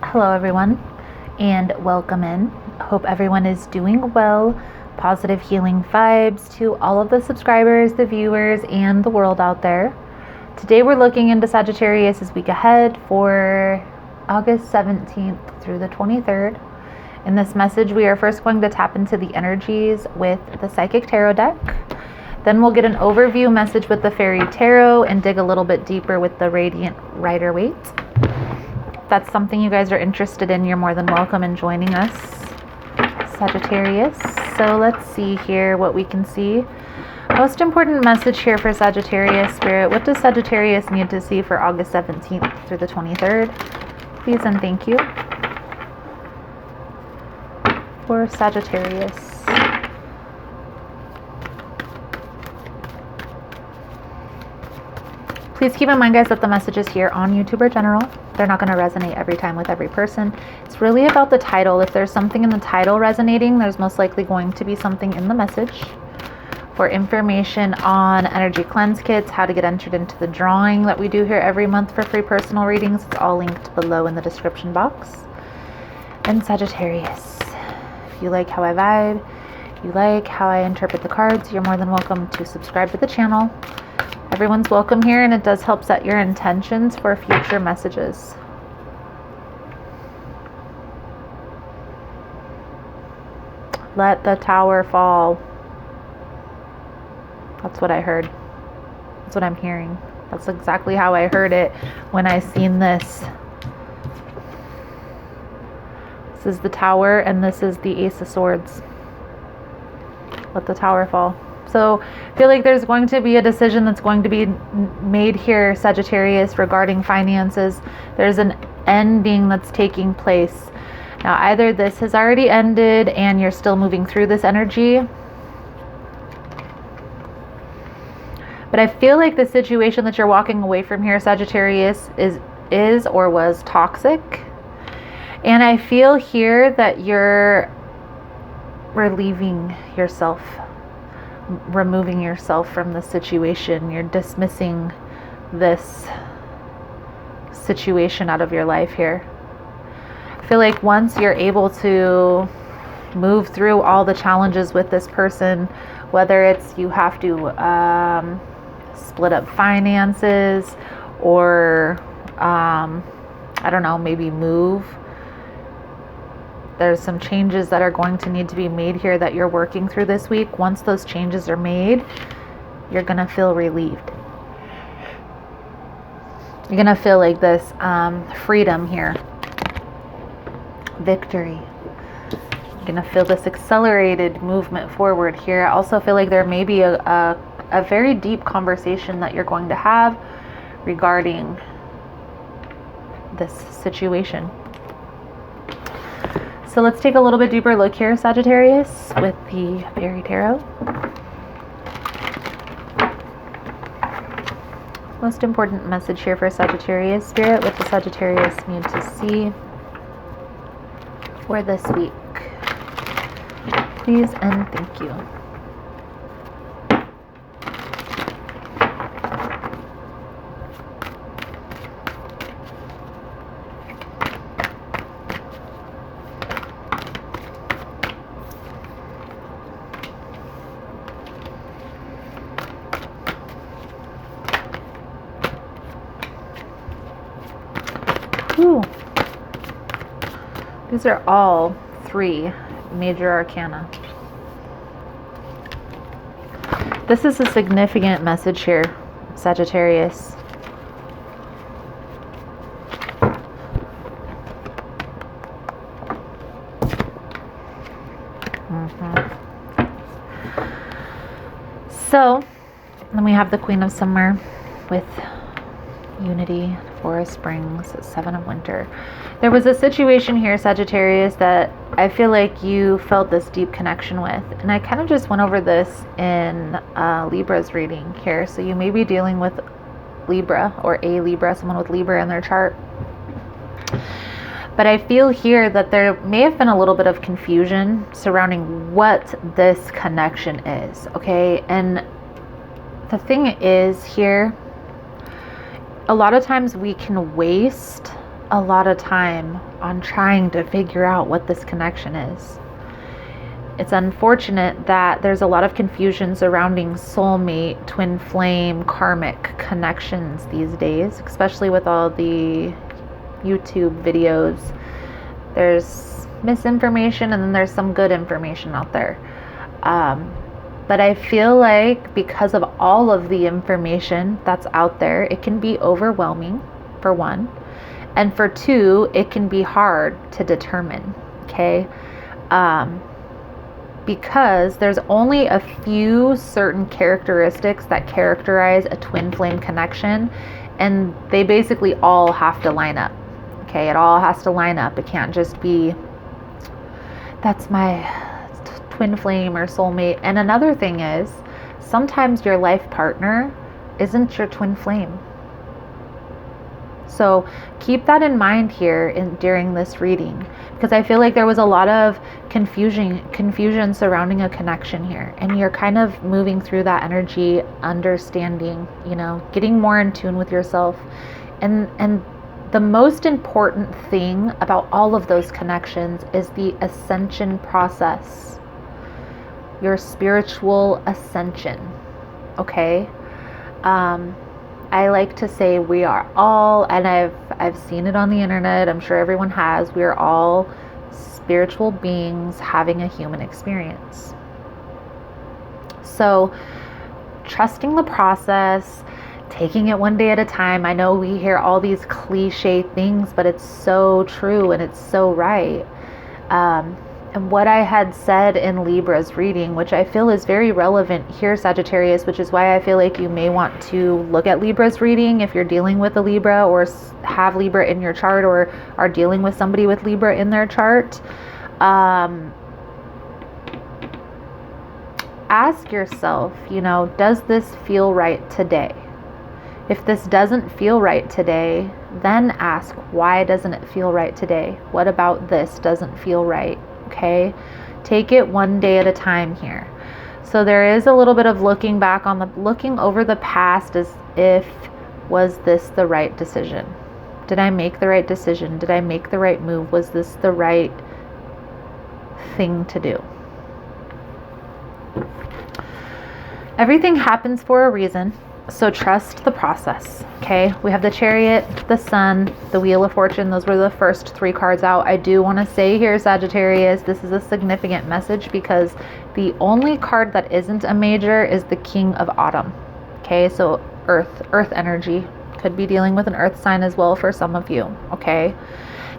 Hello everyone and welcome in. Hope everyone is doing well. Positive healing vibes to all of the subscribers, the viewers, and the world out there. Today we're looking into Sagittarius' week ahead for August 17th through the 23rd. In this message, we are first going to tap into the energies with the Psychic Tarot deck. Then we'll get an overview message with the Fairy Tarot and dig a little bit deeper with the Radiant Rider-Waite. If that's something you guys are interested in, you're more than welcome in joining us, Sagittarius. So let's see here what we can see. Most important message here for Sagittarius, Spirit. What does Sagittarius need to see for August 17th through the 23rd? Please and thank you. For Sagittarius. Please keep in mind, guys, that the messages here on YouTube are general. They're not going to resonate every time with every person. It's really about the title. If there's something in the title resonating, there's most likely going to be something in the message. For information on energy cleanse kits, how to get entered into the drawing that we do here every month for free personal readings, it's all linked below in the description box. And Sagittarius, if you like how I vibe, you like how I interpret the cards, you're more than welcome to subscribe to the channel. Everyone's welcome here, and it does help set your intentions for future messages. Let the tower fall. That's what I heard. That's what I'm hearing. That's exactly how I heard it when I seen this. This is the tower, and this is the Ace of Swords. Let the tower fall. So I feel like there's going to be a decision that's going to be made here, Sagittarius, regarding finances. There's an ending that's taking place. Now, either this has already ended and you're still moving through this energy, but I feel like the situation that you're walking away from here, Sagittarius, is or was toxic. And I feel here that you're relieving yourself, removing yourself from the situation. You're dismissing this situation out of your life here. I feel like once you're able to move through all the challenges with this person, whether it's you have to split up finances or I don't know, maybe move. There's some changes that are going to need to be made here that you're working through this week. Once those changes are made, you're going to feel relieved. You're going to feel like this freedom here. Victory. You're going to feel this accelerated movement forward here. I also feel like there may be a very deep conversation that you're going to have regarding this situation. So let's take a little bit deeper look here, Sagittarius, with the Fairy Tarot. Most important message here for Sagittarius, Spirit, what does Sagittarius need to see for this week? Please and thank you. Ooh. These are all three major arcana. This is a significant message here, Sagittarius. So, then we have the Queen of Summer with Unity, Forest Springs, Seven of Winter. There was a situation here, Sagittarius, that I feel like you felt this deep connection with. And I kind of just went over this in Libra's reading here. So you may be dealing with Libra or a Libra, someone with Libra in their chart. But I feel here that there may have been a little bit of confusion surrounding what this connection is, okay? And the thing is here, a lot of times we can waste a lot of time on trying to figure out what this connection is. It's unfortunate that there's a lot of confusion surrounding soulmate, twin flame, karmic connections these days, especially with all the YouTube videos. There's misinformation and then there's some good information out there. But I feel like because of all of the information that's out there, it can be overwhelming, for one. And for two, it can be hard to determine, okay? Because there's only a few certain characteristics that characterize a twin flame connection, and they basically all have to line up, okay? It all has to line up. It can't just be, that's my twin flame or soulmate. And another thing is, sometimes your life partner isn't your twin flame. So keep that in mind here during this reading, because I feel like there was a lot of confusion surrounding a connection here, and you're kind of moving through that energy, understanding, getting more in tune with yourself. And the most important thing about all of those connections is the ascension process, your spiritual ascension, okay? I like to say we are all, and I've seen it on the internet, I'm sure everyone has, we are all spiritual beings having a human experience. So trusting the process, taking it one day at a time. I know we hear all these cliche things, but it's so true and it's so right. And what I had said in Libra's reading, which I feel is very relevant here, Sagittarius, which is why I feel like you may want to look at Libra's reading if you're dealing with a Libra or have Libra in your chart or are dealing with somebody with Libra in their chart. Ask yourself, does this feel right today? If this doesn't feel right today, then ask, why doesn't it feel right today? What about this doesn't feel right? Okay, take it one day at a time here. So there is a little bit of looking over the past as if, was this the right decision? Did I make the right decision? Did I make the right move? Was this the right thing to do? Everything happens for a reason. So trust the process, okay? We have the Chariot, the Sun, the Wheel of Fortune. Those were the first three cards out. I do want to say here, Sagittarius, this is a significant message because the only card that isn't a major is the King of Autumn, okay? So earth energy. Could be dealing with an earth sign as well for some of you, okay?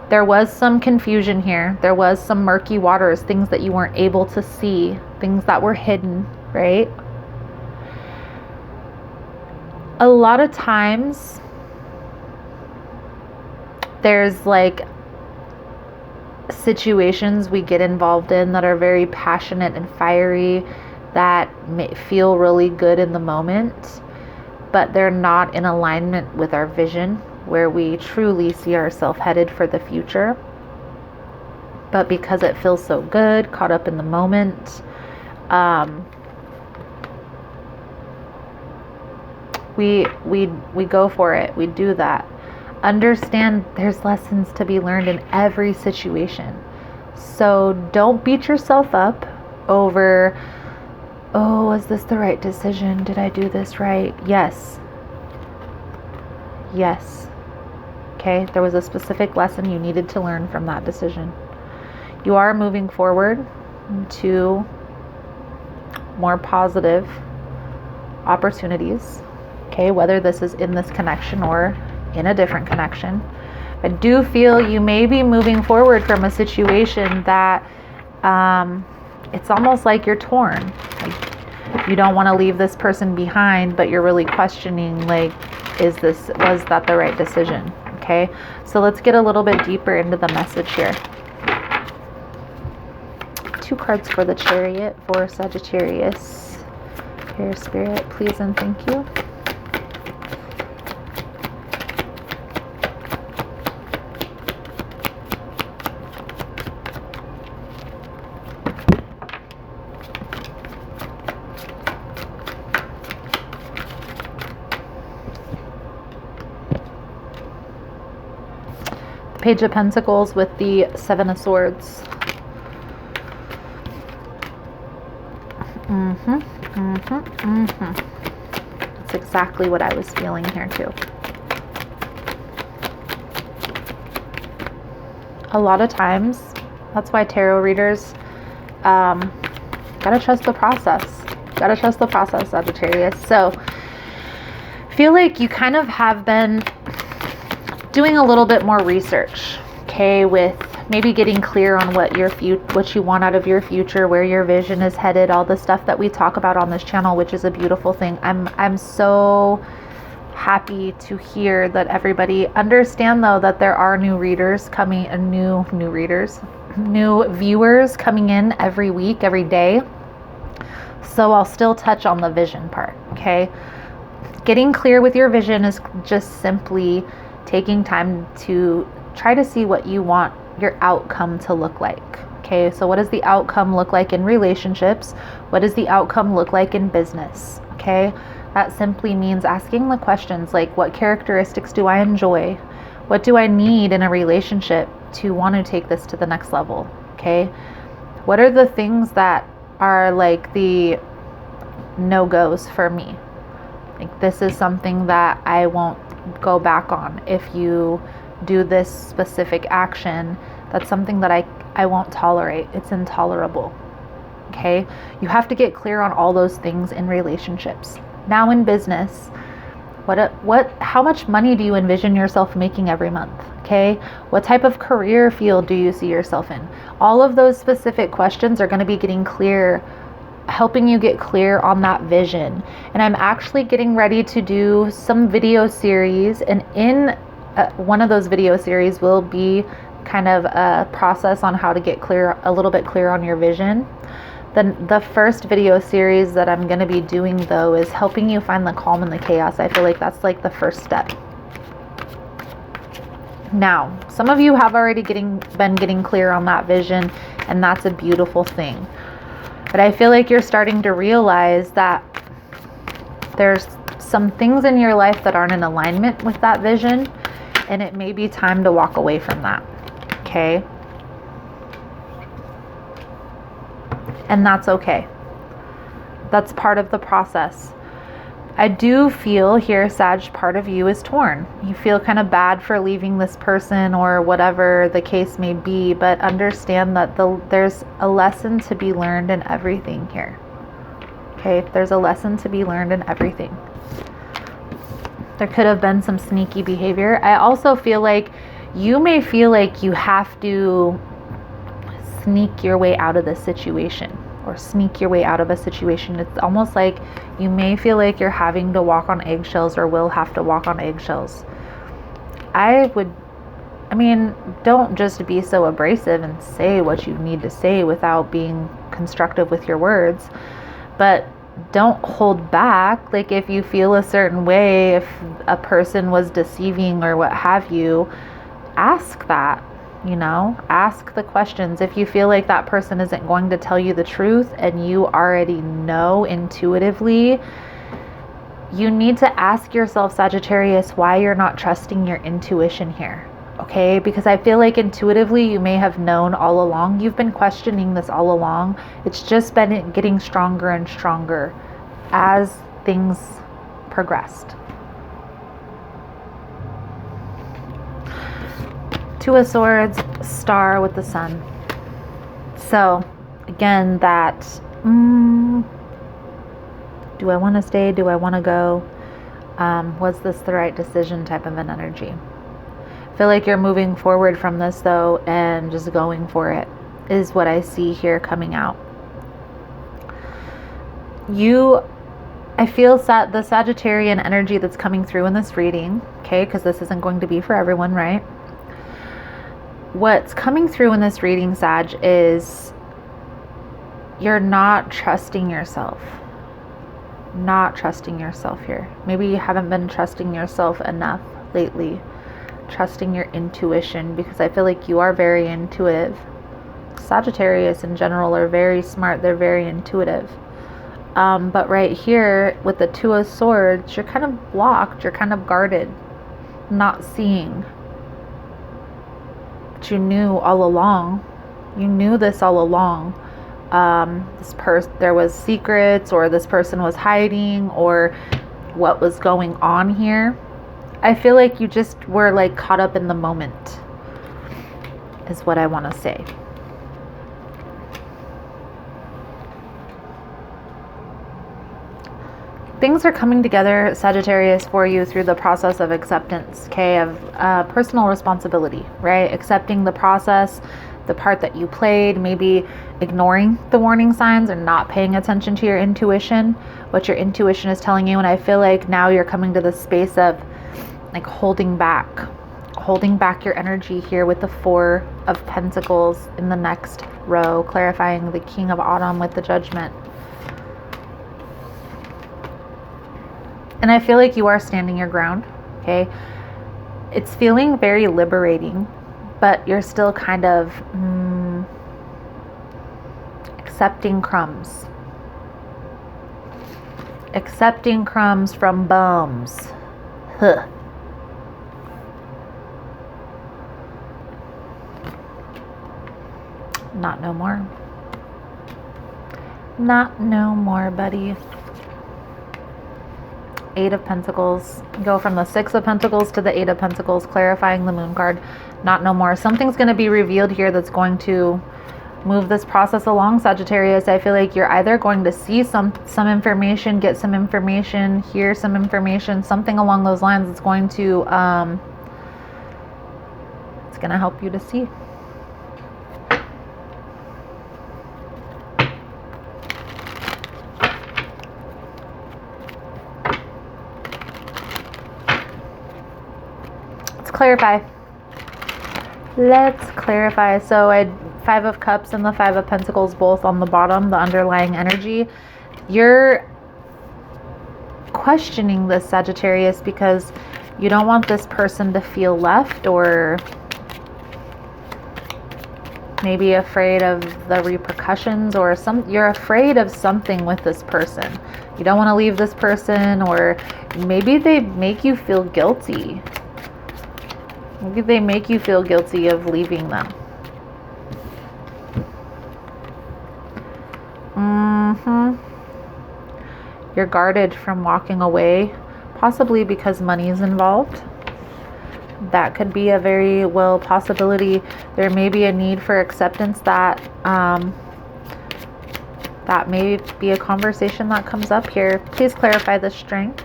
There was some confusion here. There was some murky waters, things that you weren't able to see, things that were hidden, right? A lot of times there's like situations we get involved in that are very passionate and fiery, that may feel really good in the moment, but they're not in alignment with our vision, where we truly see ourselves headed for the future. But because it feels so good, caught up in the moment, we go for it. We do that. Understand there's lessons to be learned in every situation. So don't beat yourself up over, oh, was this the right decision? Did I do this right? Yes. Okay, there was a specific lesson you needed to learn from that decision. You are moving forward to more positive opportunities. Okay, whether this is in this connection or in a different connection. I do feel you may be moving forward from a situation that it's almost like you're torn. Like you don't want to leave this person behind, but you're really questioning, like, was that the right decision? Okay, so let's get a little bit deeper into the message here. 2 cards for the Chariot for Sagittarius. Here, Spirit, please and thank you. The Page of Pentacles with the Seven of Swords. That's exactly what I was feeling here too. A lot of times, that's why tarot readers gotta trust the process. Gotta trust the process, Sagittarius. So I feel like you kind of have been doing a little bit more research, okay, with maybe getting clear on what you want out of your future, where your vision is headed, all the stuff that we talk about on this channel, which is a beautiful thing. I'm so happy to hear that everybody understand, though, that there are new readers coming, new viewers coming in every week, every day. So I'll still touch on the vision part, okay? Getting clear with your vision is just simply taking time to try to see what you want your outcome to look like. Okay, so what does the outcome look like in relationships? What does the outcome look like in business? Okay, that simply means asking the questions like, what characteristics do I enjoy? What do I need in a relationship to want to take this to the next level? Okay, what are the things that are like the no-goes for me? Like, this is something that I won't go back on. If you do this specific action, that's something that I won't tolerate. It's intolerable. Okay? You have to get clear on all those things in relationships. Now in business, how much money do you envision yourself making every month? Okay? What type of career field do you see yourself in? All of those specific questions are going to be getting clear, helping you get clear on that vision. And I'm actually getting ready to do some video series, and in one of those video series will be kind of a process on how to get clear, a little bit clear on your vision. Then the first video series that I'm going to be doing, though, is helping you find the calm in the chaos. I feel like that's like the first step. Now, some of you have already been getting clear on that vision, and that's a beautiful thing. But I feel like you're starting to realize that there's some things in your life that aren't in alignment with that vision, and it may be time to walk away from that. Okay? And that's okay. That's part of the process. I do feel here, Sag, part of you is torn. You feel kind of bad for leaving this person or whatever the case may be, but understand that there's a lesson to be learned in everything here. Okay, there's a lesson to be learned in everything. There could have been some sneaky behavior. I also feel like you may feel like you have to sneak your way out of the situation, or sneak your way out of a situation. It's almost like you may feel like you're having to walk on eggshells, or will have to walk on eggshells. Don't just be so abrasive and say what you need to say without being constructive with your words, but don't hold back. Like, if you feel a certain way, if a person was deceiving or what have you, ask that. Ask the questions. If you feel like that person isn't going to tell you the truth and you already know intuitively, you need to ask yourself, Sagittarius, why you're not trusting your intuition here. Okay? Because I feel like intuitively you may have known all along. You've been questioning this all along. It's just been getting stronger and stronger as things progressed. Two of Swords, Star with the Sun. So, again, that, do I want to stay? Do I want to go? Was this the right decision type of an energy? I feel like you're moving forward from this, though, and just going for it is what I see here coming out. I feel the Sagittarian energy that's coming through in this reading, okay, because this isn't going to be for everyone, right? What's coming through in this reading, Sag, is you're not trusting yourself. Not trusting yourself here. Maybe you haven't been trusting yourself enough lately. Trusting your intuition, because I feel like you are very intuitive. Sagittarius in general are very smart. They're very intuitive. But right here with the Two of Swords, you're kind of blocked. You're kind of guarded. Not seeing. that you knew all along. You knew this all along. There was secrets, or this person was hiding, or what was going on here. I feel like you just were like caught up in the moment, is what I want to say. Things are coming together, Sagittarius, for you through the process of acceptance, okay, of personal responsibility, right? Accepting the process, the part that you played, maybe ignoring the warning signs and not paying attention to your intuition, what your intuition is telling you. And I feel like now you're coming to the space of like holding back your energy here with the Four of Pentacles in the next row, clarifying the King of Autumn with the Judgment. And I feel like you are standing your ground, okay? It's feeling very liberating, but you're still kind of accepting crumbs. Accepting crumbs from bums. Huh. Not no more. Not no more, buddy. Eight of Pentacles. Go from the Six of Pentacles to the Eight of Pentacles, clarifying the Moon card. Not no more. Something's going to be revealed here that's going to move this process along, Sagittarius. I feel like you're either going to see some information, get some information, hear some information, something along those lines. It's going to help you to see. Clarify. Let's clarify. So I had Five of Cups and the Five of Pentacles both on the bottom, the underlying energy. You're questioning this, Sagittarius, because you don't want this person to feel left, or maybe afraid of the repercussions, or you're afraid of something with this person. You don't want to leave this person, or maybe they make you feel guilty. Maybe they make you feel guilty of leaving them. You're guarded from walking away, possibly because money is involved. That could be a very well possibility. There may be a need for acceptance that may be a conversation that comes up here. Please clarify the strength.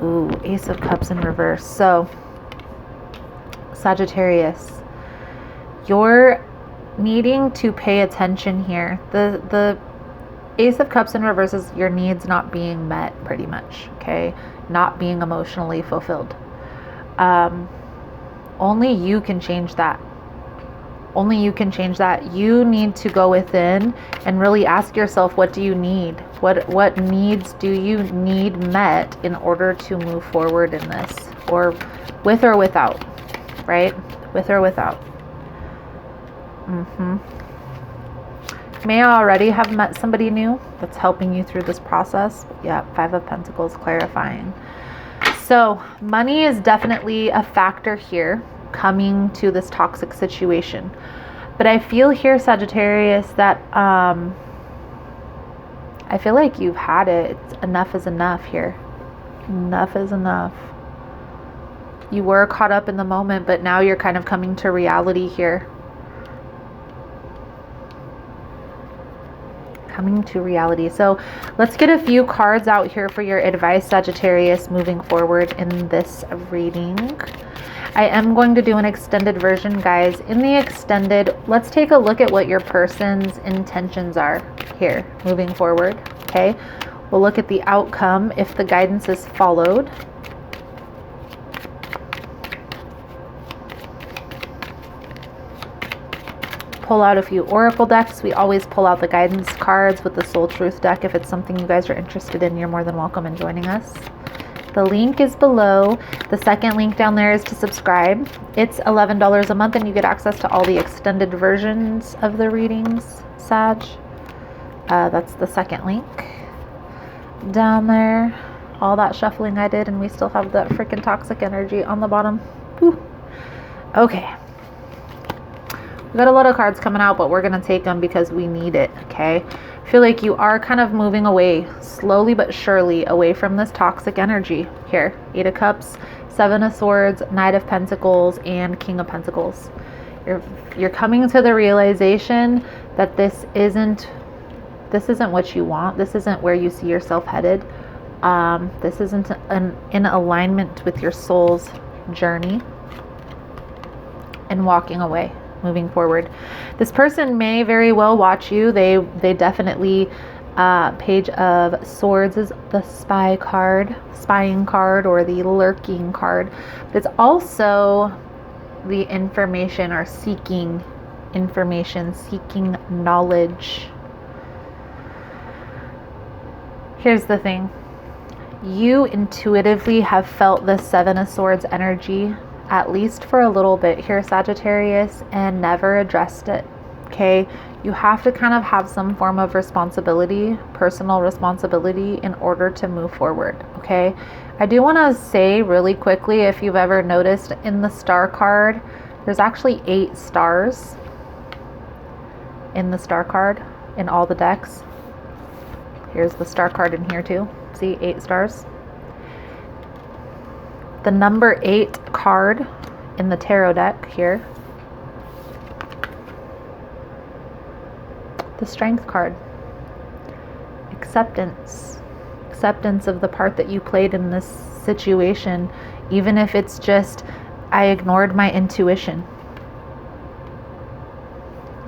Ooh, Ace of Cups in reverse. So Sagittarius, you're needing to pay attention here. The Ace of Cups in reverse is your needs not being met, pretty much, okay? Not being emotionally fulfilled. Only you can change that. Only you can change that. You need to go within and really ask yourself, what do you need? What needs do you need met in order to move forward in this? Or with or without, right? With or without. May already have met somebody new that's helping you through this process. Yeah, Five of Pentacles clarifying. So money is definitely a factor here coming to this toxic situation. But I feel here, Sagittarius, that I feel like you've had it. Enough is enough here. Enough is enough. You were caught up in the moment, but now you're kind of coming to reality here. Coming to reality. So let's get a few cards out here for your advice, Sagittarius, moving forward in this reading. I am going to do an extended version, guys. In the extended, let's take a look at what your person's intentions are here moving forward, okay? We'll look at the outcome if the guidance is followed. Pull out a few oracle decks. We always pull out the guidance cards with the Soul Truth deck. If it's something you guys are interested in, you're more than welcome in joining us. The link is below. The second link down there is to subscribe. It's $11 a month and you get access to all the extended versions of the readings, Sag. That's the second link down there. All that shuffling I did, and we still have that freaking toxic energy on the bottom. Whew. Okay. We got a lot of cards coming out, but we're going to take them because we need it, okay? I feel like you are kind of moving away, slowly but surely, away from this toxic energy. Here, 8 of Cups, 7 of Swords, Knight of Pentacles, and King of Pentacles. You're coming to the realization that this isn't what you want. This isn't where you see yourself headed. This isn't in alignment with your soul's journey, and walking away, moving forward. This person may very well watch you. They definitely, Page of Swords is the spying card, or the lurking card. But it's also the information, or seeking information, seeking knowledge. Here's the thing. You intuitively have felt the 7 of Swords energy, at least for a little bit here, Sagittarius, and never addressed it, okay? You have to kind of have some form of responsibility, personal responsibility, in order to move forward, okay? I do want to say really quickly, if you've ever noticed in the star card, there's actually 8 stars in the star card in all the decks. Here's the star card in here too. See, 8 stars. The number 8 card in the tarot deck here. The Strength card. Acceptance. Acceptance of the part that you played in this situation, even if it's just, I ignored my intuition.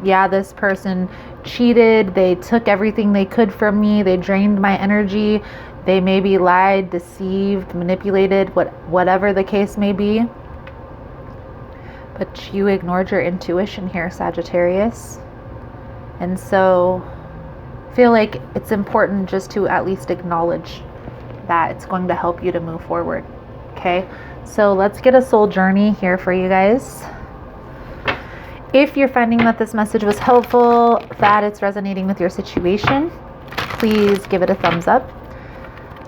Yeah, this person cheated. They took everything they could from me. They drained my energy. They maybe lied, deceived, manipulated, whatever the case may be. But you ignored your intuition here, Sagittarius. And so I feel like it's important just to at least acknowledge that. It's going to help you to move forward. Okay, so let's get a soul journey here for you guys. If you're finding that this message was helpful, that it's resonating with your situation, please give it a thumbs up.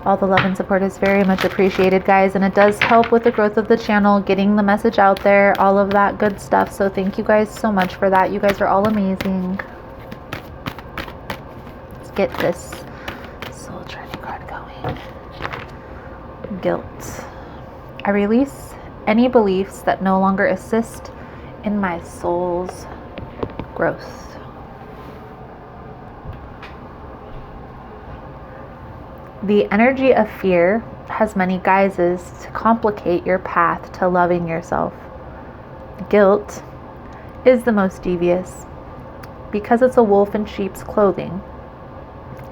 All the love and support is very much appreciated, guys, and it does help with the growth of the channel, getting the message out there, all of that good stuff. So thank you guys so much for that. You guys are all amazing. Let's get this soul journey card going. Guilt. I release any beliefs that no longer assist in my soul's growth. The energy of fear has many guises to complicate your path to loving yourself. Guilt is the most devious because it's a wolf in sheep's clothing.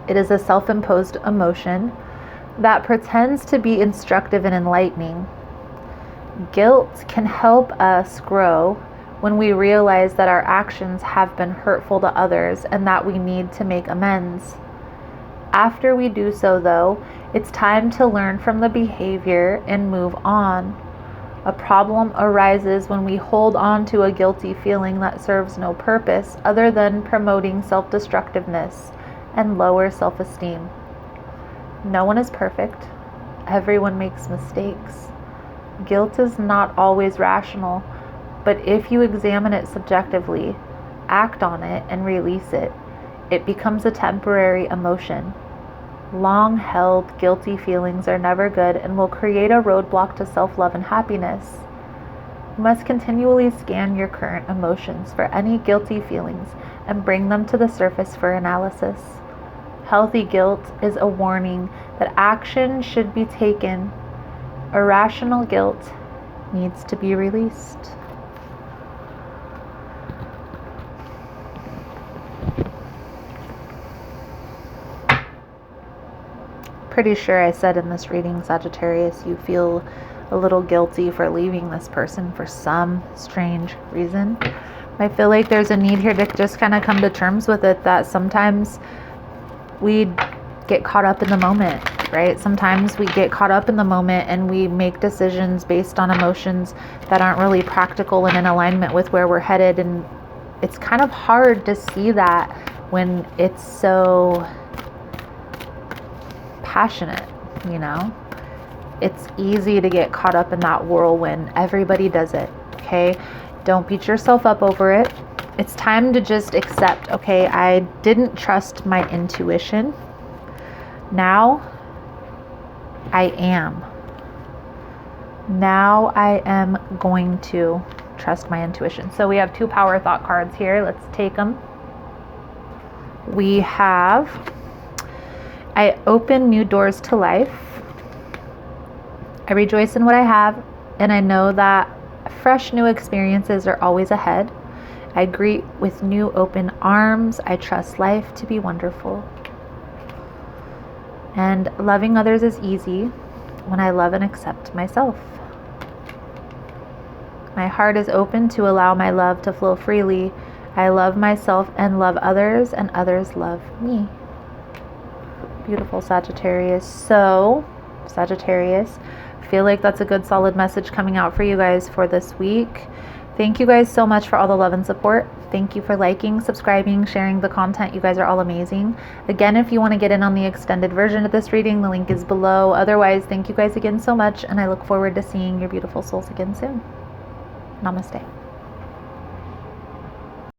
It is a self-imposed emotion that pretends to be instructive and enlightening. Guilt can help us grow when we realize that our actions have been hurtful to others and that we need to make amends. After we do so, though, it's time to learn from the behavior and move on. A problem arises when we hold on to a guilty feeling that serves no purpose other than promoting self-destructiveness and lower self-esteem. No one is perfect. Everyone makes mistakes. Guilt is not always rational, but if you examine it subjectively, act on it, and release it, it becomes a temporary emotion. Long-held guilty feelings are never good and will create a roadblock to self-love and happiness. You must continually scan your current emotions for any guilty feelings and bring them to the surface for analysis. Healthy guilt is a warning that action should be taken. Irrational guilt needs to be released. Pretty sure I said in this reading, Sagittarius, you feel a little guilty for leaving this person for some strange reason. I feel like there's a need here to just kind of come to terms with it, that sometimes we get caught up in the moment, right? Sometimes we get caught up in the moment and we make decisions based on emotions that aren't really practical and in alignment with where we're headed. And it's kind of hard to see that when it's so passionate, you know? It's easy to get caught up in that whirlwind. Everybody does it, okay? Don't beat yourself up over it. it's time to just accept, okay, I didn't trust my intuition. Now I am. Now I am going to trust my intuition. So we have 2 power thought cards here. Let's take them. We have, I open new doors to life. I rejoice in what I have, and I know that fresh new experiences are always ahead. I greet with new open arms. I trust life to be wonderful. And loving others is easy when I love and accept myself. My heart is open to allow my love to flow freely. I love myself and love others, and others love me. Beautiful, Sagittarius. So, Sagittarius, I feel like that's a good solid message coming out for you guys for this week. Thank you guys so much for all the love and support. Thank you for liking, subscribing, sharing the content. You guys are all amazing. Again, if you want to get in on the extended version of this reading, the link is below. Otherwise, thank you guys again so much, and I look forward to seeing your beautiful souls again soon. Namaste.